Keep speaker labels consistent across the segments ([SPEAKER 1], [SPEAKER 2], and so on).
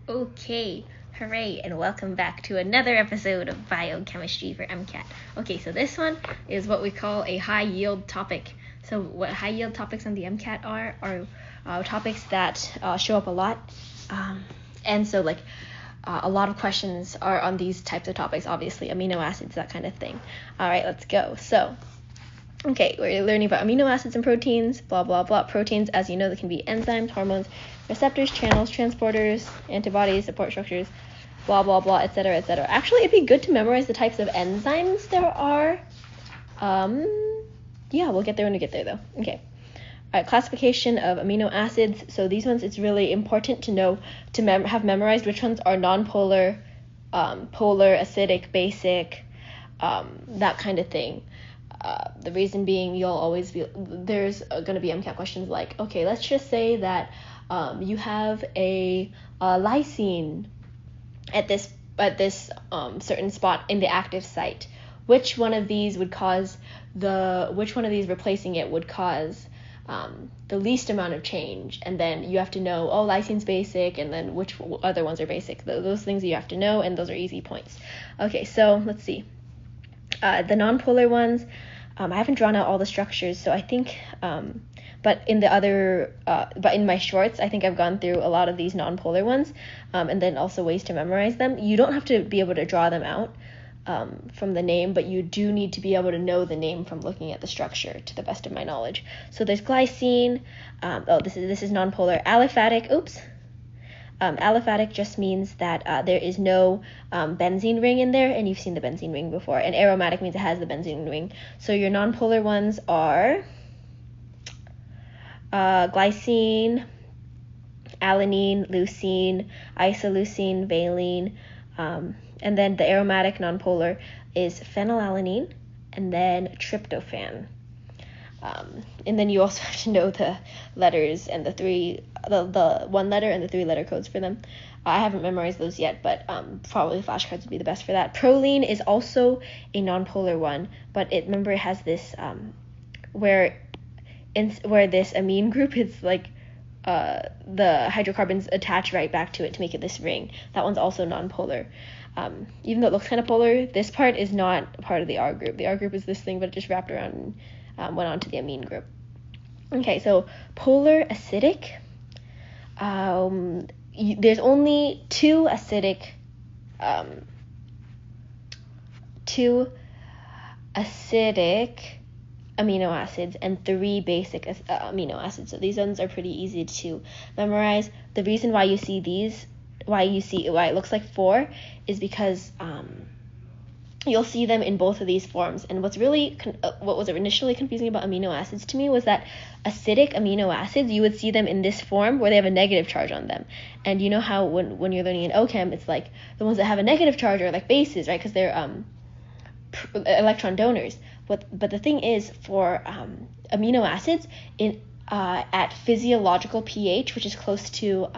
[SPEAKER 1] Okay, hooray, and welcome back to another episode of Biochemistry for MCAT. Okay, so this one is what we call a high yield topic. So what high yield topics on the MCAT are topics that show up a lot. And so a lot of questions are on these types of topics, obviously, amino acids, that kind of thing. All right, let's go. So, okay, we're learning about amino acids and proteins, blah, blah, blah. Proteins, as you know, they can be enzymes, hormones, receptors, channels, transporters, antibodies, support structures, blah, blah, blah, etc., etc. Actually, it'd be good to memorize the types of enzymes there are. Yeah, we'll get there when we get there, though. Okay. All right, classification of amino acids. So these ones, it's really important to know, to have memorized which ones are nonpolar, polar, acidic, basic, that kind of thing. The reason being, you'll always be, there's going to be MCAT questions like, okay, let's just say that you have a lysine at this certain spot in the active site. Which one of these replacing it would cause the least amount of change? And then you have to know, lysine's basic, and then which other ones are basic. Those things you have to know, and those are easy points. Okay, so let's see. The nonpolar ones, I haven't drawn out all the structures, so I think, but in my shorts, I think I've gone through a lot of these nonpolar ones, and then also ways to memorize them. You don't have to be able to draw them out from the name, but you do need to be able to know the name from looking at the structure, to the best of my knowledge. So there's glycine. This is nonpolar. Aliphatic. Aliphatic just means that there is no benzene ring in there, and you've seen the benzene ring before. And aromatic means it has the benzene ring. So your nonpolar ones are glycine, alanine, leucine, isoleucine, valine, and then the aromatic nonpolar is phenylalanine, and then tryptophan. And then you also have to know the letters and the one letter and the 3-letter codes for them. I haven't memorized those yet, but probably flashcards would be the best for that. Proline is also a nonpolar one, but it has this where this amine group is like the hydrocarbons attach right back to it to make it this ring. That one's also nonpolar. Even though it looks kind of polar, this part is not part of the R group. The R group is this thing, but it just wrapped around and went on to the amine group. Okay, so polar acidic. There's only two acidic amino acids and 3 basic amino acids. So these ones are pretty easy to memorize. The reason why you see these, why it looks like 4, is because you'll see them in both of these forms. And what was initially confusing about amino acids to me was that acidic amino acids, you would see them in this form where they have a negative charge on them. And you know how when you're learning in OChem, it's like the ones that have a negative charge are like bases, right? Because they're electron donors. But the thing is, for amino acids, at physiological pH, which is close to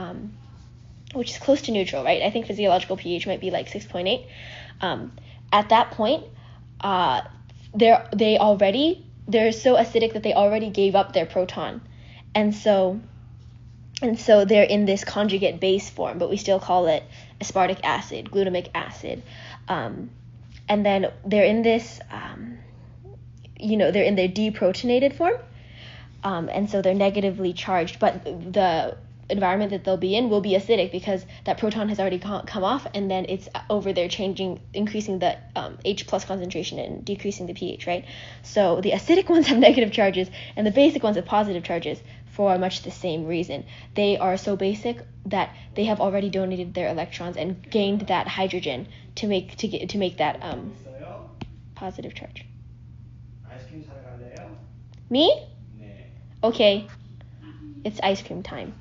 [SPEAKER 1] neutral, right? I think physiological pH might be like 6.8. At that point, they're so acidic that they already gave up their proton, and so they're in this conjugate base form, but we still call it aspartic acid, glutamic acid, and then they're in this, they're in their deprotonated form, and so they're negatively charged, but the environment that they'll be in will be acidic because that proton has already come off, and then it's over there increasing the H+ concentration and decreasing the pH, right? So the acidic ones have negative charges, and the basic ones have positive charges for much the same reason. They are so basic that they have already donated their electrons and gained that hydrogen to make that positive charge. Me? Okay, it's ice cream time.